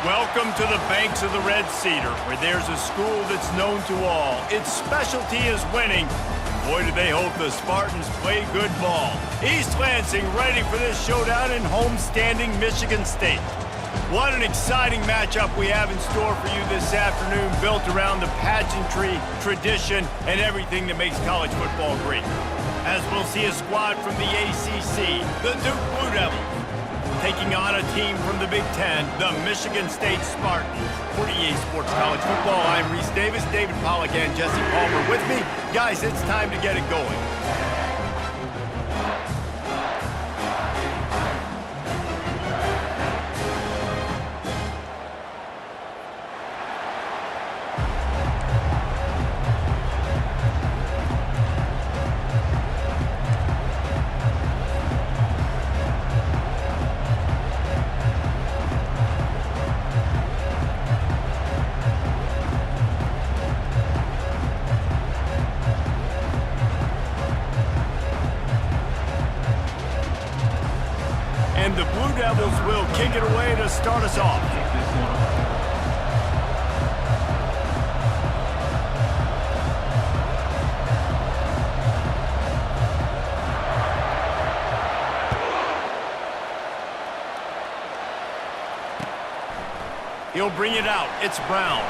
Welcome to the banks of the Red Cedar, where there's a school that's known to all. Its specialty is winning. Boy, do they hope the Spartans play good ball. East Lansing ready for this showdown in homestanding Michigan State. What an exciting matchup we have in store for you this afternoon, built around the pageantry, tradition, and everything that makes college football great. As we'll see a squad from the ACC, the Duke Blue Devils, taking on a team from the Big Ten, the Michigan State Spartans. For EA Sports College Football, I'm Reese Davis, David Pollack, and Jesse Palmer with me. Guys, it's time to get it going. And the Blue Devils will kick it away to start us off. He'll bring it out. It's Brown.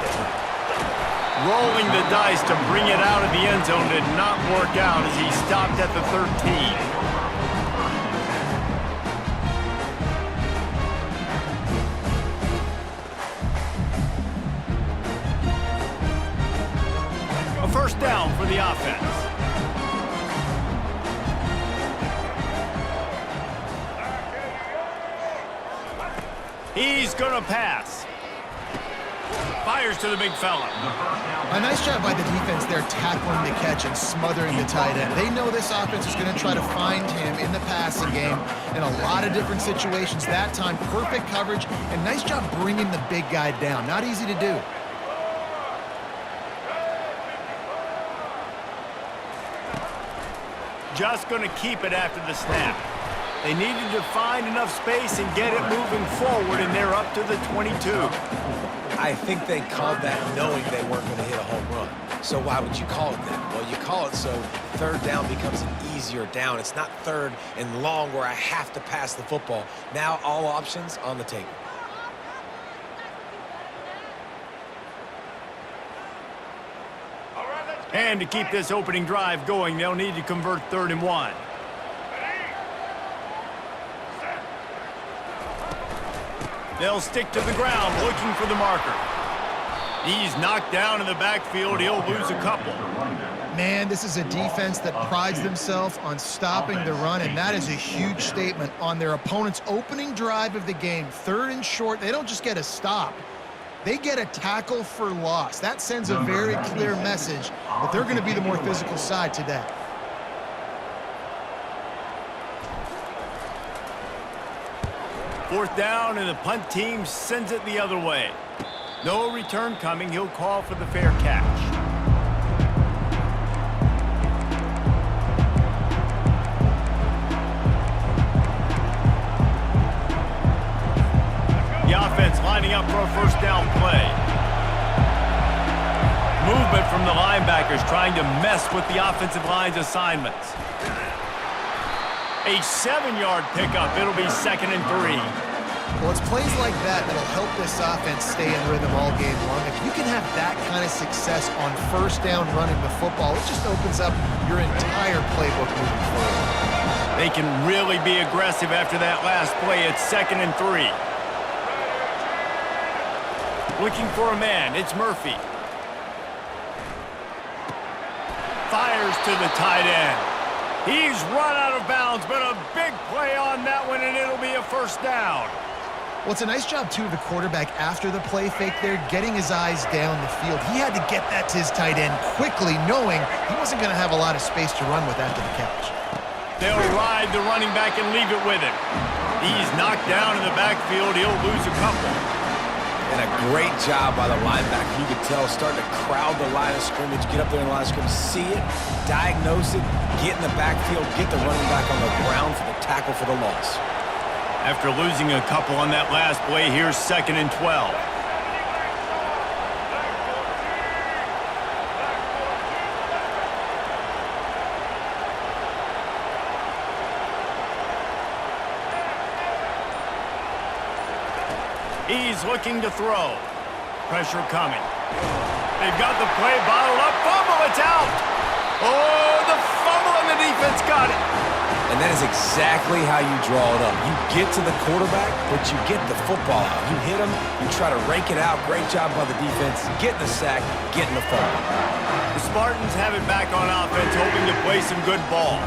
Rolling the dice to bring it out of the end zone did not work out as he stopped at the 13. First down for the offense. He's going to pass. Fires to the big fella. A nice job by the defense there, tackling the catch and smothering the tight end. They know this offense is going to try to find him in the passing game in a lot of different situations. That time, perfect coverage, and nice job bringing the big guy down. Not easy to do. Just going to keep it after the snap. They needed to find enough space and get it moving forward, and they're up to the 22. I think they called that knowing they weren't going to hit a home run. So why would you call it that? Well, you call it so third down becomes an easier down. It's not third and long where I have to pass the football. Now all options on the table. And to keep this opening drive going, they'll need to convert 3rd and 1. They'll stick to the ground looking for the marker. He's knocked down in the backfield. He'll lose a couple. Man, this is a defense that prides themselves on stopping the run, and that is a huge statement on their opponent's opening drive of the game. 3rd and short, they don't just get a stop. They get a tackle for loss. That sends a very clear message that they're going to be the more physical side today. Fourth down, and the punt team sends it the other way. No return coming. He'll call for the fair catch. The offense lining up for a first down play. Movement from the linebackers trying to mess with the offensive line's assignments. A 7-yard pickup. It'll be 2nd and 3. Well, it's plays like that that'll help this offense stay in rhythm all game long. If you can have that kind of success on first down running the football, it just opens up your entire playbook moving forward. They can really be aggressive after that last play. It's 2nd and 3. Looking for a man. It's Murphy. Fires to the tight end. He's run out of bounds, but a big play on that one, and it'll be a first down. Well, it's a nice job, too, of the quarterback after the play fake there, getting his eyes down the field. He had to get that to his tight end quickly, knowing he wasn't going to have a lot of space to run with after the catch. They'll ride the running back and leave it with him. He's knocked down in the backfield. He'll lose a couple. And a great job by the linebacker. You could tell, starting to crowd the line of scrimmage, get up there in the line of scrimmage, see it, diagnose it, get in the backfield, get the running back on the ground for the tackle for the loss. After losing a couple on that last play, here's 2nd and 12. He's looking to throw. Pressure coming. They've got the play bottled up. Fumble, it's out. Oh, the fumble, and the defense got it. And that is exactly how you draw it up. You get to the quarterback, but you get the football out. You hit him, you try to rake it out. Great job by the defense. Getting the sack, getting the fumble. The Spartans have it back on offense, hoping to play some good ball.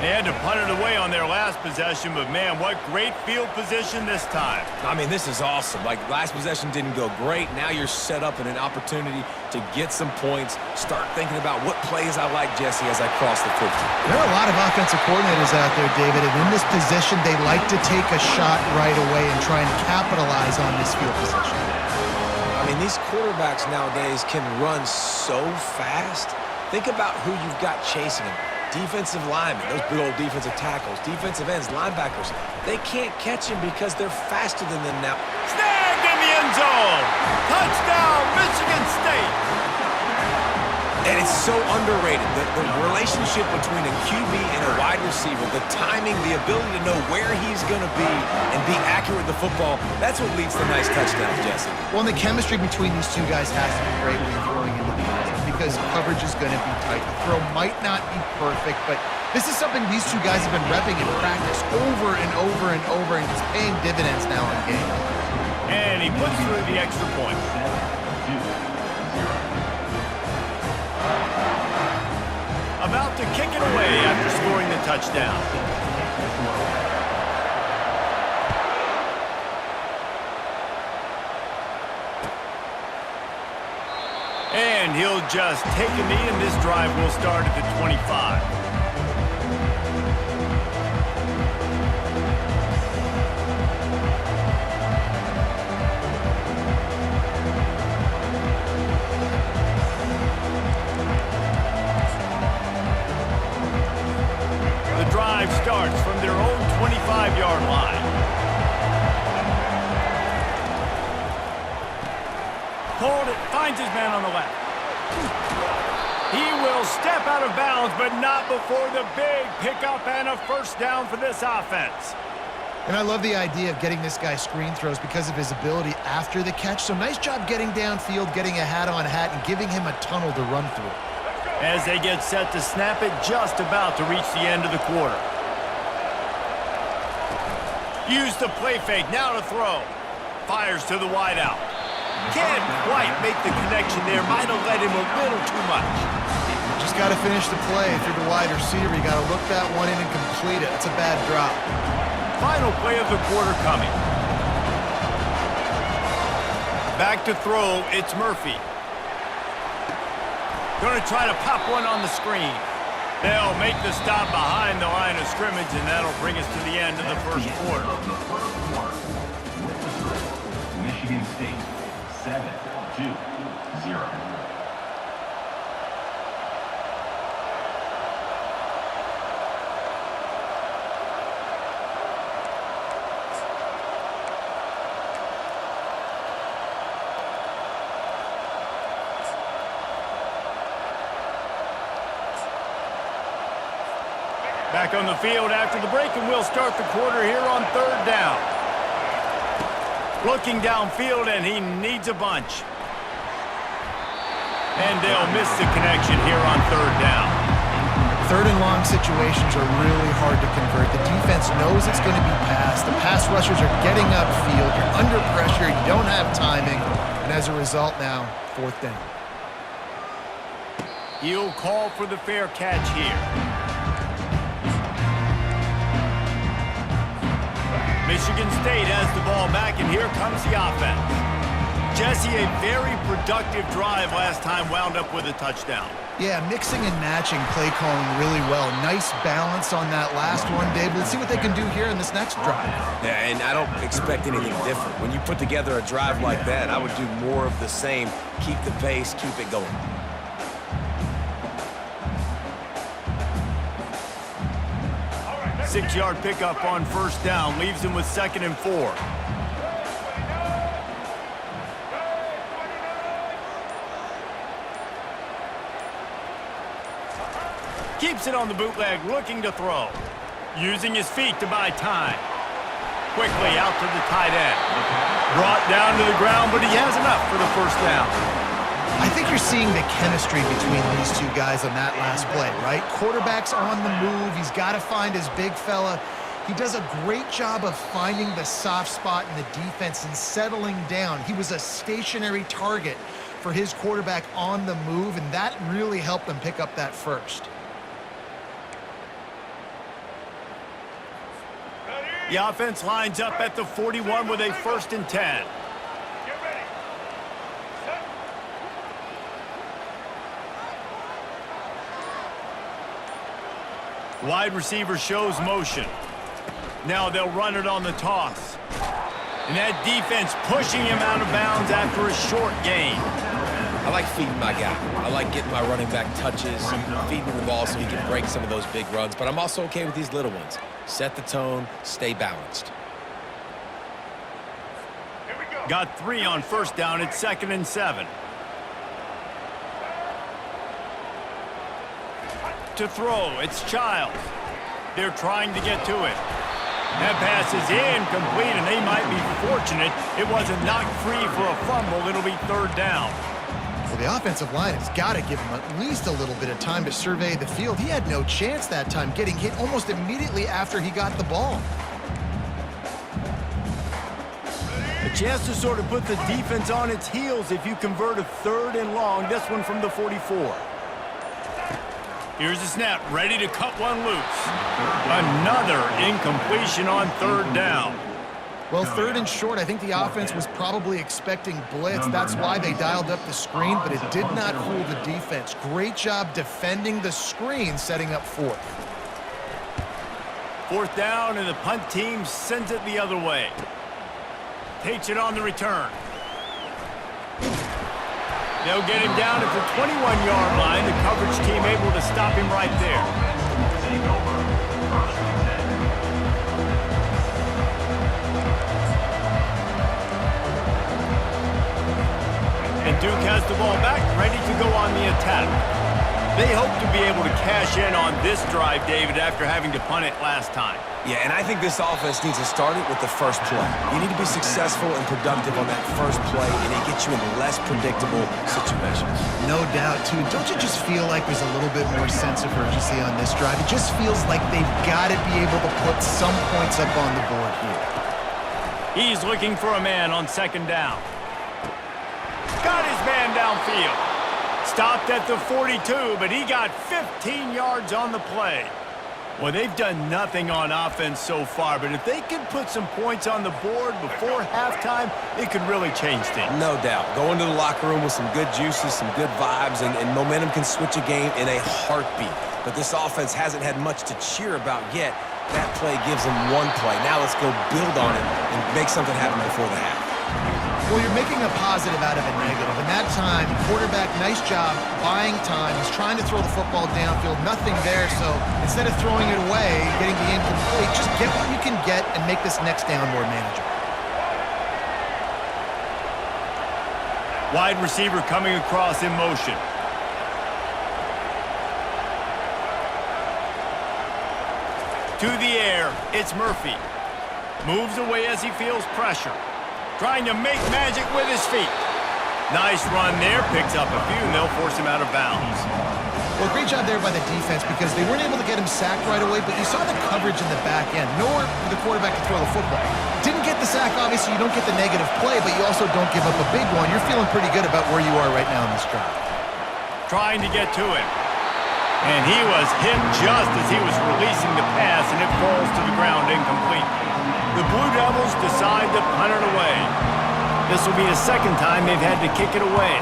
They had to punt it away on their last possession, but man, what great field position this time. I mean, this is awesome. Like, last possession didn't go great. Now you're set up in an opportunity to get some points. Start thinking about what plays I like, Jesse, as I cross the 50. There are a lot of offensive coordinators out there, David, and in this position, they like to take a shot right away and try and capitalize on this field position. I mean, these quarterbacks nowadays can run so fast. Think about who you've got chasing them. Defensive linemen, those big old defensive tackles, defensive ends, linebackers, they can't catch him because they're faster than them now. Snagged in the end zone. Touchdown, Michigan State. And it's so underrated. The relationship between a QB and a wide receiver, the timing, the ability to know where he's going to be and be accurate with the football, that's what leads to nice touchdowns, Jesse. Well, and the chemistry between these two guys has to be great when you're throwing into the end zone because coverage is going to be tight. The throw might not be perfect, but this is something these two guys have been repping in practice over and over and over, and it's paying dividends now in games. And he puts through the extra point. About to kick it away after scoring the touchdown. And he'll just take a knee, and this drive will start at the 25. The drive starts from their own 25-yard line. Hold it, finds his man on the left. He will step out of bounds, but not before the big pickup and a first down for this offense. And I love the idea of getting this guy screen throws because of his ability after the catch. So nice job getting downfield, getting a hat-on-hat, and giving him a tunnel to run through. As they get set to snap it, just about to reach the end of the quarter. Use the play fake, now to throw. Fires to the wideout. Can't quite make the connection there. Might have led him a little too much. Just got to finish the play through the wide receiver. You got to look that one in and complete it. It's a bad drop. Final play of the quarter coming. Back to throw, it's Murphy. Going to try to pop one on the screen. They'll make the stop behind the line of scrimmage, and that'll bring us to the end of the first quarter. Michigan State 7-2-0. Back on the field after the break, and we'll start the quarter here on third down. Looking downfield, and he needs a bunch. And they'll miss the connection here on third down. Third and long situations are really hard to convert. The defense knows it's going to be passed. The pass rushers are getting upfield. You're under pressure. You don't have timing. And as a result now, fourth down. He'll call for the fair catch here. Michigan State has the ball back, and here comes the offense. Jesse, a very productive drive last time, wound up with a touchdown. Yeah, mixing and matching play calling really well. Nice balance on that last one, Dave. Let's see what they can do here in this next drive. Yeah, and I don't expect anything different. When you put together a drive like that, I would do more of the same. Keep the pace, keep it going. 6-yard pickup on first down leaves him with 2nd and 4. Keeps it on the bootleg, looking to throw. Using his feet to buy time. Quickly out to the tight end. Brought down to the ground, but he has enough for the first down. I think you're seeing the chemistry between these two guys on that last play, right? Quarterback's on the move. He's got to find his big fella. He does a great job of finding the soft spot in the defense and settling down. He was a stationary target for his quarterback on the move, and that really helped them pick up that first. The offense lines up at the 41 with a 1st and 10. Wide receiver shows motion. Now they'll run it on the toss. And that defense pushing him out of bounds after a short gain. I like feeding my guy. I like getting my running back touches, feeding him the ball so he can break some of those big runs. But I'm also okay with these little ones. Set the tone, stay balanced. Got 3 on first down at 2nd and 7. To throw, it's Childs. They're trying to get to it. That pass is incomplete, and they might be fortunate it wasn't knocked free for a fumble. It'll be 3rd down. Well, the offensive line has got to give him at least a little bit of time to survey the field. He had no chance that time, getting hit almost immediately after he got the ball. A chance to sort of put the defense on its heels if you convert a 3rd and long. This one from the 44. Here's the snap, ready to cut one loose. Another incompletion on 3rd down. Well, 3rd and short, I think the offense was probably expecting blitz. That's why they dialed up the screen, but it did not fool the defense. Great job defending the screen, setting up 4th. 4th down, and the punt team sends it the other way. Takes it on the return. They'll get him down at the 21-yard line. The coverage team able to stop him right there. And Duke has the ball back, ready to go on the attack. They hope to be able to cash in on this drive, David, after having to punt it last time. Yeah, and I think this offense needs to start it with the first play. You need to be successful and productive on that first play, and it gets you in less predictable situations. No doubt, too. Don't you just feel like there's a little bit more sense of urgency on this drive? It just feels like they've got to be able to put some points up on the board here. He's looking for a man on 2nd down. Got his man downfield. Stopped at the 42, but he got 15 yards on the play. Well, they've done nothing on offense so far, but if they can put some points on the board before halftime, it could really change things. No doubt. Go into the locker room with some good juices, some good vibes, and momentum can switch a game in a heartbeat. But this offense hasn't had much to cheer about yet. That play gives them one play. Now let's go build on it and make something happen before the half. Well, you're making a positive out of a negative. And that time, quarterback, nice job buying time. He's trying to throw the football downfield. Nothing there, so instead of throwing it away, getting the incomplete, just get what you can get and make this next down more manageable. Wide receiver coming across in motion. To the air, it's Murphy. Moves away as he feels pressure. Trying to make magic with his feet. Nice run there, picks up a few, and they'll force him out of bounds. Well, great job there by the defense because they weren't able to get him sacked right away, but you saw the coverage in the back end. Nowhere for the quarterback to throw the football. Didn't get the sack, obviously you don't get the negative play, but you also don't give up a big one. You're feeling pretty good about where you are right now in this drive. Trying to get to it. And he was hit just as he was releasing the pass, and it falls to the ground incomplete. The Blue Devils decide to punt it away. This will be the 2nd time they've had to kick it away.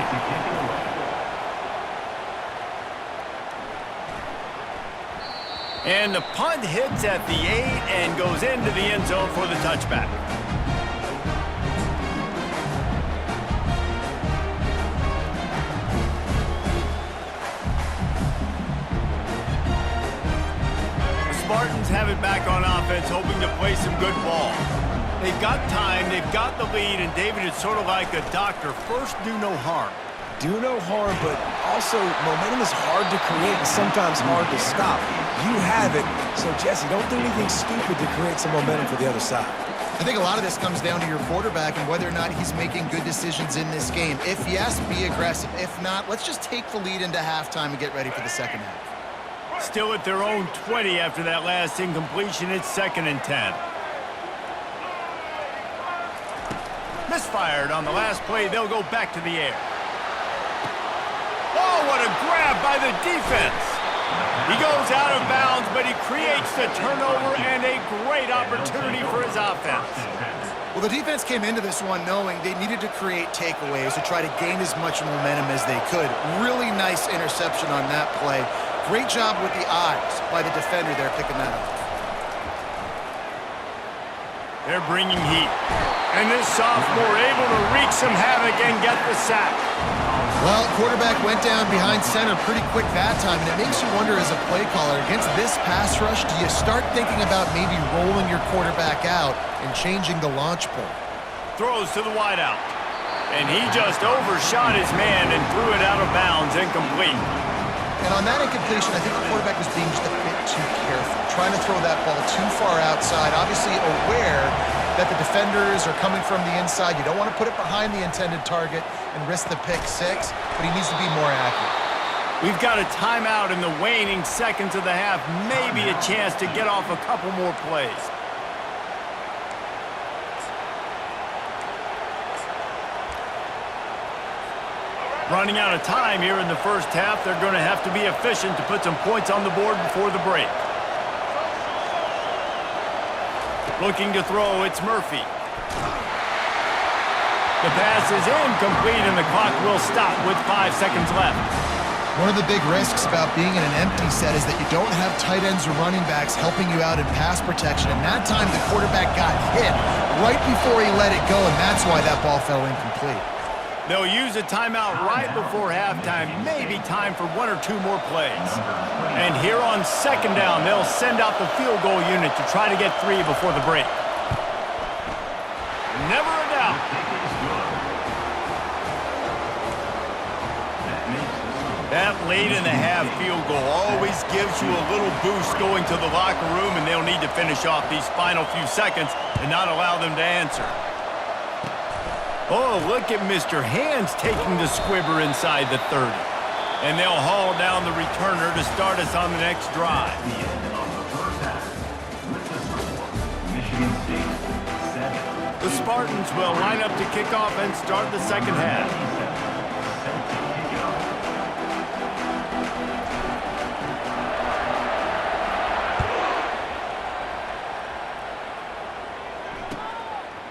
And the punt hits at the 8 and goes into the end zone for the touchback. The Spartans have it back on play some good ball. They've got time, they've got the lead, and David, it's sort of like a doctor. First, do no harm. Do no harm, but also momentum is hard to create and sometimes hard to stop. You have it, so Jesse, don't do anything stupid to create some momentum for the other side. I think a lot of this comes down to your quarterback and whether or not he's making good decisions in this game. If yes, be aggressive. If not, let's just take the lead into halftime and get ready for the second half. Still at their own 20 after that last incompletion. It's 2nd and 10. Misfired on the last play. They'll go back to the air. Oh, what a grab by the defense. He goes out of bounds, but he creates the turnover and a great opportunity for his offense. Well, the defense came into this one knowing they needed to create takeaways to try to gain as much momentum as they could. Really nice interception on that play. Great job with the eyes by the defender there picking that up. They're bringing heat. And this sophomore able to wreak some havoc and get the sack. Well, quarterback went down behind center pretty quick that time, and it makes you wonder as a play caller, against this pass rush, do you start thinking about maybe rolling your quarterback out and changing the launch point? Throws to the wideout. And he just overshot his man and threw it out of bounds, incomplete. And on that incompletion, I think the quarterback was being just a bit too careful, trying to throw that ball too far outside, obviously aware that the defenders are coming from the inside. You don't want to put it behind the intended target and risk the pick six, but he needs to be more accurate. We've got a timeout in the waning seconds of the half, maybe a chance to get off a couple more plays. Running out of time here in the first half, they're going to have to be efficient to put some points on the board before the break. Looking to throw, it's Murphy. The pass is incomplete, and the clock will stop with 5 seconds left. One of the big risks about being in an empty set is that you don't have tight ends or running backs helping you out in pass protection, and that time the quarterback got hit right before he let it go, and that's why that ball fell incomplete. They'll use a timeout right before halftime, maybe time for 1 or 2 more plays. And here on 2nd down, they'll send out the field goal unit to try to get 3 before the break. Never a doubt. That late in the half field goal always gives you a little boost going to the locker room, and they'll need to finish off these final few seconds and not allow them to answer. Oh, look at Mr. Hands taking the squibber inside the 30. And they'll haul down the returner to start us on the next drive. The end of the first half. With the score, Michigan State 7. The Spartans will line up to kick off and start the second half.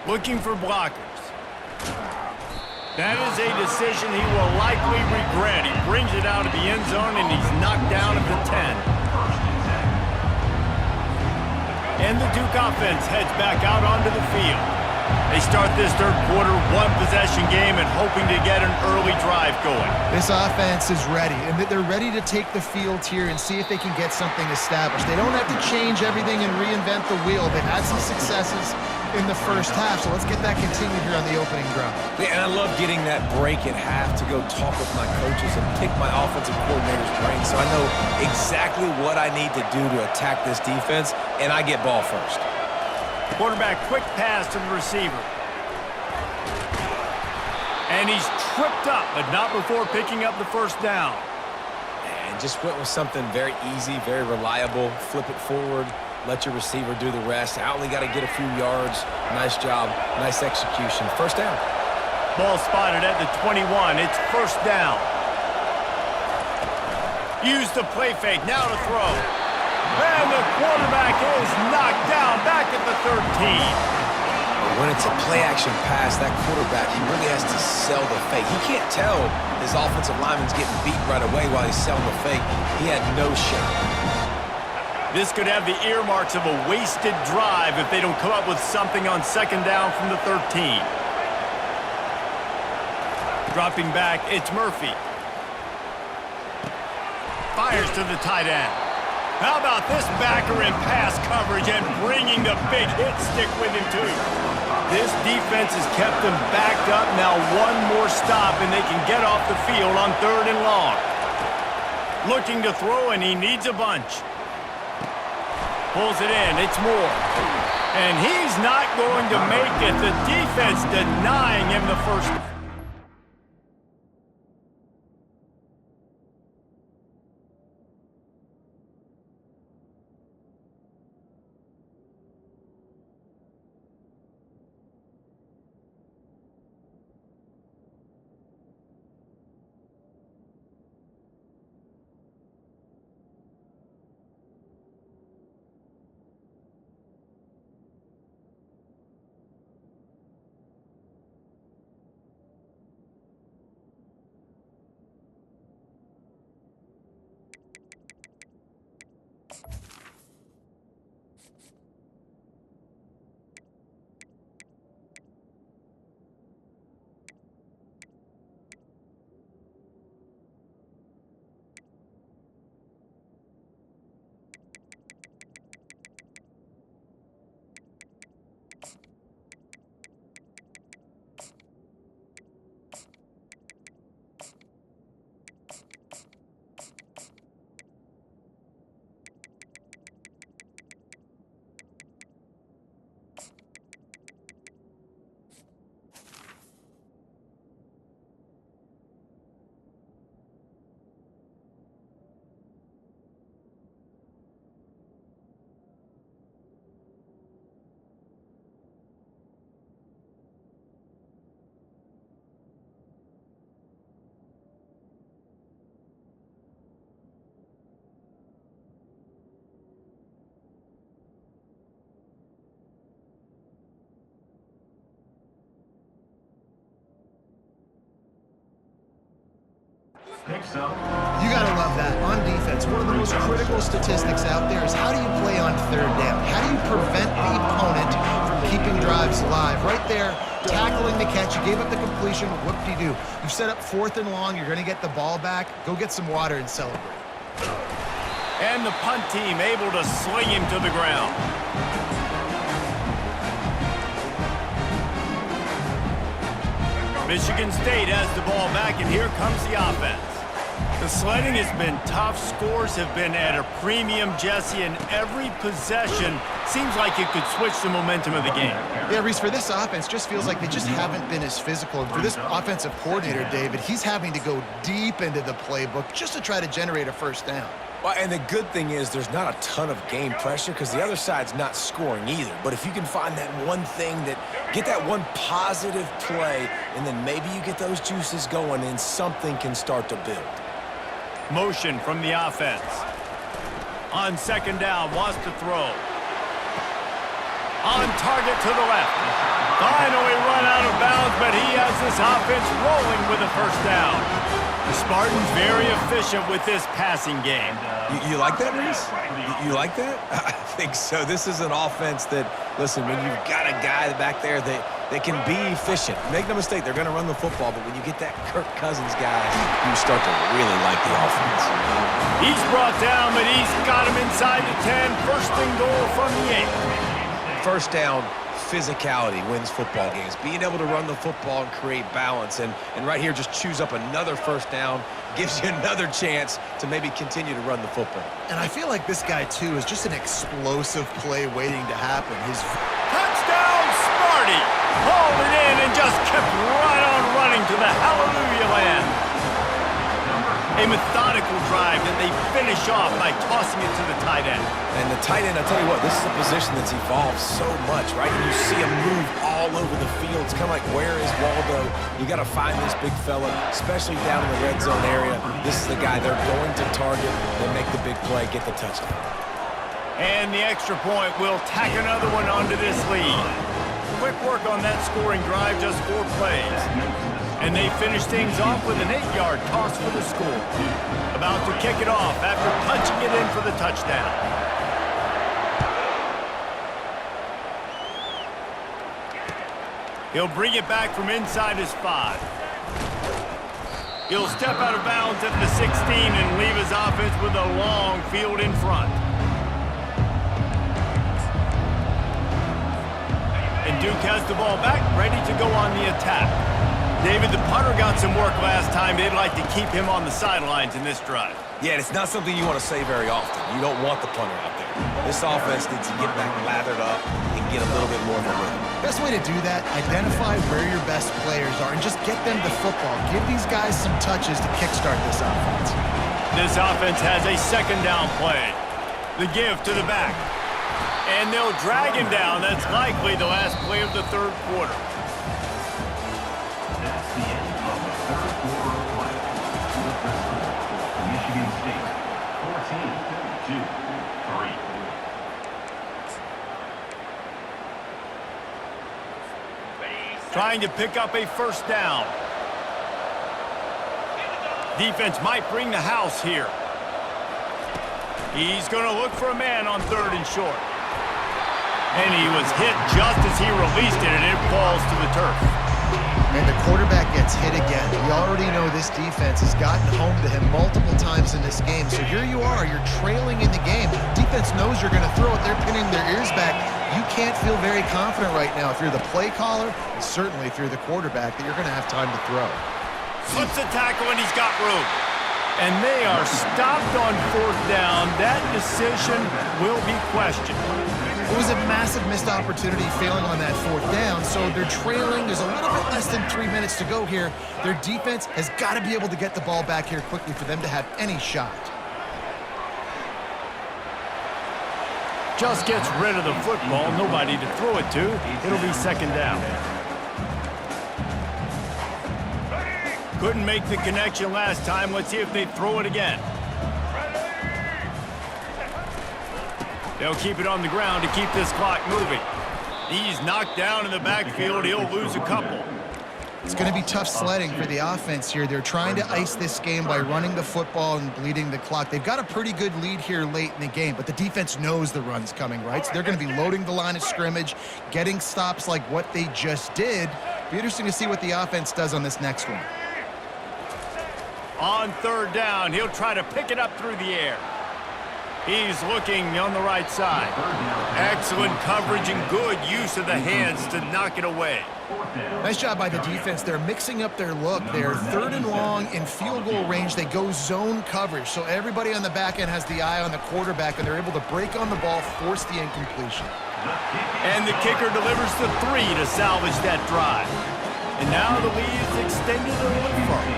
Looking for blockers. That is a decision he will likely regret. He brings it out of the end zone, and he's knocked down at the 10. And the Duke offense heads back out onto the field. They start this third quarter, 1-possession game, and hoping to get an early drive going. This offense is ready, and they're ready to take the field here and see if they can get something established. They don't have to change everything and reinvent the wheel. They've had some successes in the first half, so let's get that continued here on the opening drive. Yeah, and I love getting that break at half to go talk with my coaches and pick my offensive coordinator's brain so I know exactly what I need to do to attack this defense, and I get ball first. Quarterback, quick pass to the receiver. And he's tripped up, but not before picking up the first down. And just went with something very easy, very reliable. Flip it forward. Let your receiver do the rest. I only got to get a few yards. Nice job. Nice execution. First down. Ball spotted at the 21. It's first down. Use the play fake. Now to throw. And the quarterback is knocked down back at the 13. When it's a play-action pass, that quarterback, he really has to sell the fake. He can't tell his offensive lineman's getting beat right away while he's selling the fake. He had no shot. This could have the earmarks of a wasted drive if they don't come up with something on 2nd down from the 13. Dropping back, it's Murphy. Fires to the tight end. How about this backer in pass coverage and bringing the big hit stick with him, too? This defense has kept them backed up. Now one more stop, and they can get off the field on 3rd and long. Looking to throw, and he needs a bunch. Pulls it in. It's Moore. And he's not going to make it. The defense denying him the first. Picks up. You got to love that. On defense, one of the most critical statistics out there is how do you play on 3rd down? How do you prevent the opponent from keeping drives alive? Right there, tackling the catch. You gave up the completion. Whoop-de-doo. You set up 4th and long. You're going to get the ball back. Go get some water and celebrate. And the punt team able to sling him to the ground. Michigan State has the ball back, and here comes the offense. The sledding has been tough. Scores have been at a premium, Jesse, and every possession seems like it could switch the momentum of the game. Yeah, Reese, for this offense, just feels like they just haven't been as physical. And for this offensive coordinator, David, he's having to go deep into the playbook just to try to generate a 1st down. Well, and the good thing is there's not a ton of game pressure because the other side's not scoring either. But if you can find that one thing get that one positive play, and then maybe you get those juices going and something can start to build. Motion from the offense. On 2nd down, wants to throw. On target to the left. Finally run out of bounds, but he has this offense rolling with a 1st down. The Spartans very efficient with this passing game. You like that, Reese? You like that? I think so. This is an offense that, listen, when you've got a guy back there that can be efficient. Make no mistake, they're going to run the football, but when you get that Kirk Cousins guy, you start to really like the offense. He's brought down, but he's got him inside the 10. 1st and goal from the 8. 1st down, physicality wins football games. Being able to run the football and create balance. And right here, just choose up another 1st down, gives you another chance to maybe continue to run the football. And I feel like this guy, too, is just an explosive play waiting to happen. His touchdown, Sparty! Hauled it in and just kept right on running to the hallelujah land. A methodical drive that they finish off by tossing it to the tight end. And the tight end, I'll tell you what, this is a position that's evolved so much, right? And you see him move all over the field. It's kind of like, where is Waldo? You got to find this big fella, especially down in the red zone area. This is the guy they're going to target. They make the big play, get the touchdown. And the extra point will tack another one onto this lead. Quick work on that scoring drive, just 4 plays. And they finish things off with an 8-yard toss for the score. About to kick it off after punching it in for the touchdown. He'll bring it back from inside his 5. He'll step out of bounds at the 16 and leave his offense with a long field in front. Duke has the ball back, ready to go on the attack. David, the punter got some work last time. They'd like to keep him on the sidelines in this drive. Yeah, it's not something you want to say very often. You don't want the punter out there. This offense needs to get back lathered up and get a little bit more of a rhythm. Best way to do that, identify where your best players are and just get them the football. Give these guys some touches to kickstart this offense. This offense has a second down play. The give to the back. And they'll drag him down. That's likely the last play of the third quarter. That's the end of the third quarter of play. The score, Michigan State, 14-3. Trying to pick up a first down. Defense might bring the house here. He's going to look for a man on third and short. And he was hit just as he released it, and it falls to the turf. And the quarterback gets hit again. We already know this defense has gotten home to him multiple times in this game. So here you are, you're trailing in the game. Defense knows you're going to throw it. They're pinning their ears back. You can't feel very confident right now if you're the play caller, and certainly if you're the quarterback, that you're going to have time to throw. Slips a tackle, and he's got room. And they are stopped on fourth down. That decision will be questioned. It was a massive missed opportunity failing on that fourth down, so they're trailing. There's a little bit less than 3 minutes to go here. Their defense has got to be able to get the ball back here quickly for them to have any shot. Just gets rid of the football. Nobody to throw it to. It'll be second down. Couldn't make the connection last time. Let's see if they throw it again. They'll keep it on the ground to keep this clock moving. He's knocked down in the backfield. He'll lose a couple. It's going to be tough sledding for the offense here. They're trying to ice this game by running the football and bleeding the clock. They've got a pretty good lead here late in the game, but the defense knows the run's coming, right? So they're going to be loading the line of scrimmage, getting stops like what they just did. Be interesting to see what the offense does on this next one. On third down, he'll try to pick it up through the air. He's looking on the right side. Excellent coverage and good use of the hands to knock it away. Nice job by the defense. They're mixing up their look. They're third and long in field goal range. They go zone coverage. So everybody on the back end has the eye on the quarterback, and they're able to break on the ball, force the incompletion. And the kicker delivers the 3 to salvage that drive. And now the lead is extended a little further.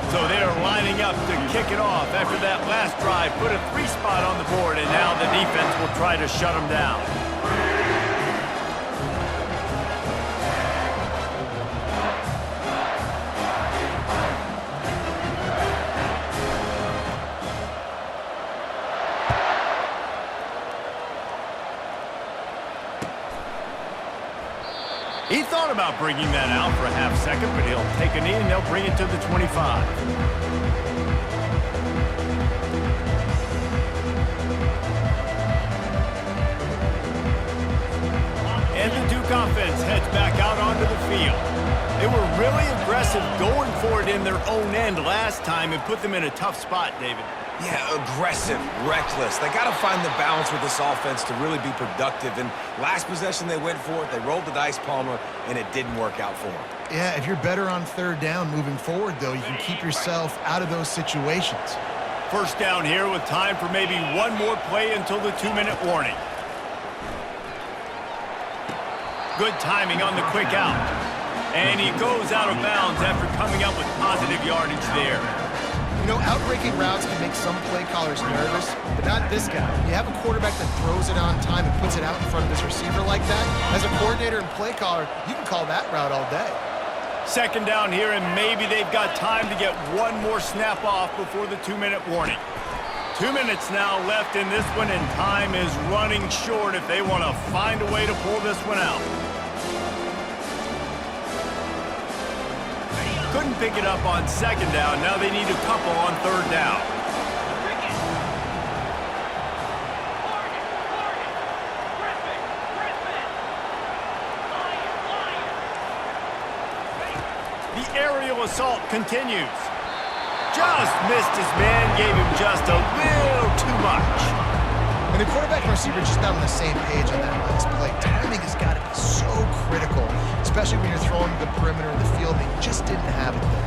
So they are lining up to kick it off after that last drive. Put a 3 spot on the board, and now the defense will try to shut them down. He thought about bringing that out for a half second, but he'll take a knee and they'll bring it to the 25. And the Duke offense heads back out onto the field. They were really aggressive going for it in their own end last time and put them in a tough spot, David. Yeah, aggressive, reckless. They got to find the balance with this offense to really be productive. And last possession they went for it. They rolled the dice, Palmer, and it didn't work out for them. Yeah, if you're better on third down moving forward, though, you can keep yourself out of those situations. First down here with time for maybe one more play until the 2-minute warning. Good timing on the quick out. And he goes out of bounds after coming up with positive yardage there. You know, outbreaking routes can make some play callers nervous, but not this guy. You have a quarterback that throws it on time and puts it out in front of his receiver like that. As a coordinator and play caller, you can call that route all day. Second down here, and maybe they've got time to get one more snap off before the 2-minute warning. 2 minutes now left in this one, and time is running short if they want to find a way to pull this one out. Couldn't pick it up on second down. Now they need a couple on third down. The aerial assault continues. Just missed his man, gave him just a little too much. And the quarterback and receiver just not on the same page on that last play. Timing has got to be so critical, especially when you're throwing to the perimeter of the field. They just didn't have it there.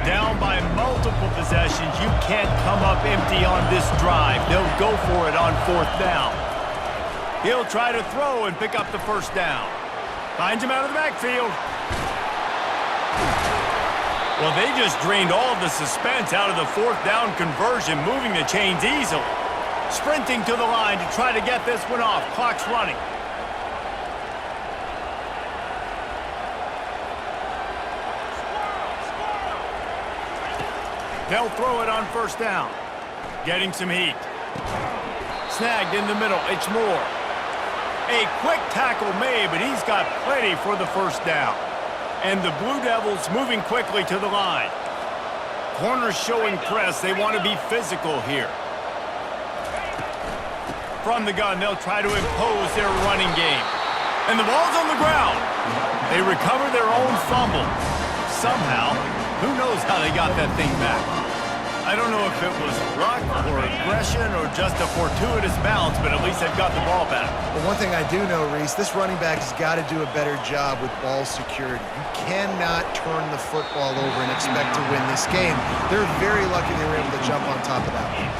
Down by multiple possessions, you can't come up empty on this drive. They'll go for it on 4th down. He'll try to throw and pick up the 1st down. Finds him out of the backfield. Well, they just drained all of the suspense out of the 4th down conversion, moving the chains easily. Sprinting to the line to try to get this one off. Clock's running. They'll throw it on 1st down. Getting some heat. Snagged in the middle. It's Moore. A quick tackle made, but he's got plenty for the 1st down. And the Blue Devils moving quickly to the line. Corners showing press. They want to be physical here. From the gun, they'll try to impose their running game. And the ball's on the ground. They recover their own fumble. Somehow, who knows how they got that thing back? I don't know if it was luck or aggression or just a fortuitous bounce, but at least they've got the ball back. Well, one thing I do know, Reese, this running back has got to do a better job with ball security. You cannot turn the football over and expect to win this game. They're very lucky they were able to jump on top of that one.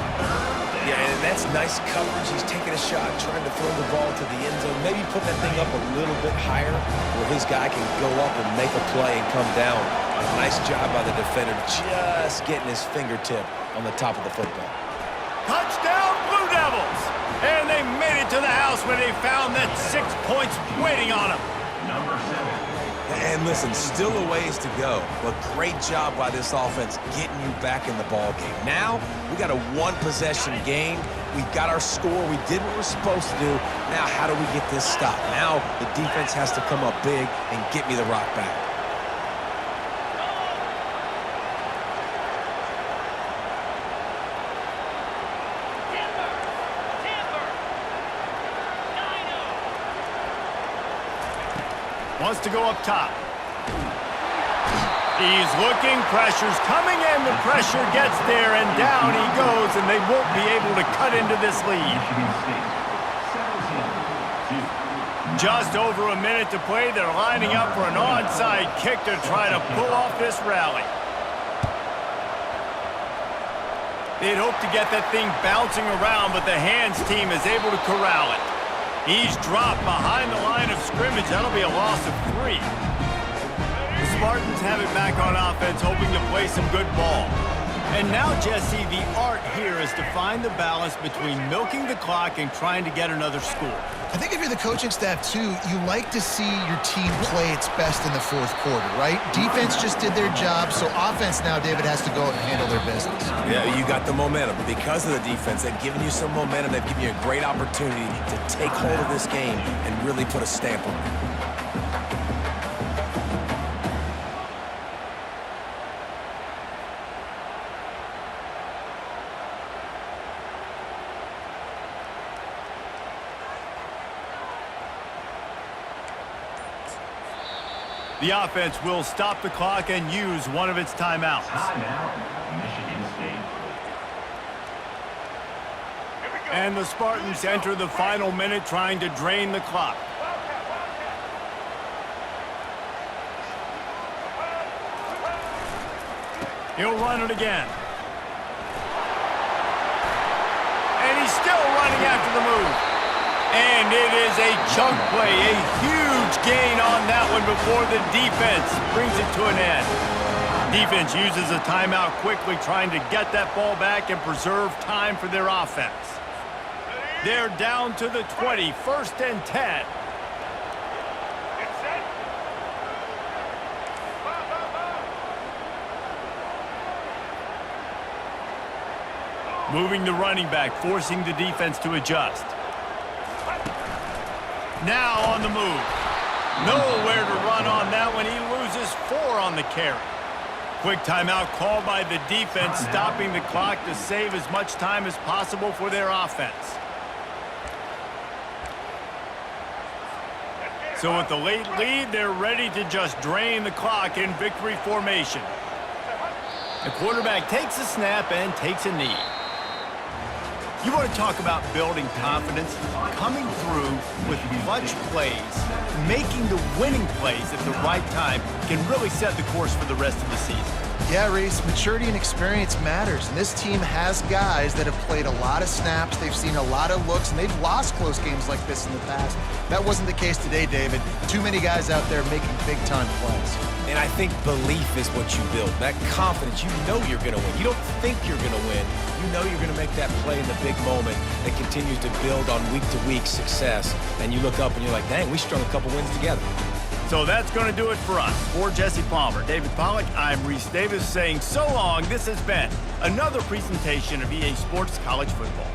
Yeah, and that's nice coverage. He's taking a shot, trying to throw the ball to the end zone. Maybe put that thing up a little bit higher where his guy can go up and make a play and come down. A nice job by the defender just getting his fingertip on the top of the football. Touchdown, Blue Devils! And they made it to the house when they found that 6 points waiting on them. Number 7. And listen, still a ways to go, but great job by this offense getting you back in the ball game. Now, we got a one-possession game. We got our score. We did what we're supposed to do. Now, how do we get this stopped? Now, the defense has to come up big and get me the rock back. Wants to go up top. He's looking, pressure's coming in, the pressure gets there, and down he goes, and they won't be able to cut into this lead. Michigan State. 17-2. Just over a minute to play, they're lining up for an onside kick to try to pull off this rally. They'd hope to get that thing bouncing around, but the hands team is able to corral it. He's dropped behind the line of scrimmage. That'll be a loss of 3. The Spartans have it back on offense, hoping to play some good ball. And now, Jesse, the art here is to find the balance between milking the clock and trying to get another score. I think if you're the coaching staff, too, you like to see your team play its best in the 4th quarter, right? Defense just did their job, so offense now, David, has to go out and handle their business. Yeah, you got the momentum. Because of the defense, they've given you some momentum. They've given you a great opportunity to take hold of this game and really put a stamp on it. The offense will stop the clock and use one of its timeouts. Timeout, Michigan State. And the Spartans enter the final minute trying to drain the clock. He'll run it again. And he's still running after the move. And it is a chunk play, a huge gain on that one before the defense brings it to an end. Defense uses a timeout quickly, trying to get that ball back and preserve time for their offense. They're down to the 20, 1st and 10. Moving the running back, forcing the defense to adjust. Now on the move. Nowhere to run on that one. He loses 4 on the carry. Quick timeout called by the defense, stopping the clock to save as much time as possible for their offense. So with the late lead, they're ready to just drain the clock in victory formation. The quarterback takes a snap and takes a knee. You want to talk about building confidence? Coming through with clutch plays, making the winning plays at the right time can really set the course for the rest of the season. Yeah, Reese, maturity and experience matters. And this team has guys that have played a lot of snaps. They've seen a lot of looks, and they've lost close games like this in the past. That wasn't the case today, David. Too many guys out there making big-time plays. And I think belief is what you build. That confidence, you know you're going to win. You don't think you're going to win. You know you're going to make that play in the big moment that continues to build on week-to-week success. And you look up and you're like, dang, we strung a couple wins together. So that's going to do it for us. For Jesse Palmer, David Pollack, I'm Reese Davis saying so long. This has been another presentation of EA Sports College Football.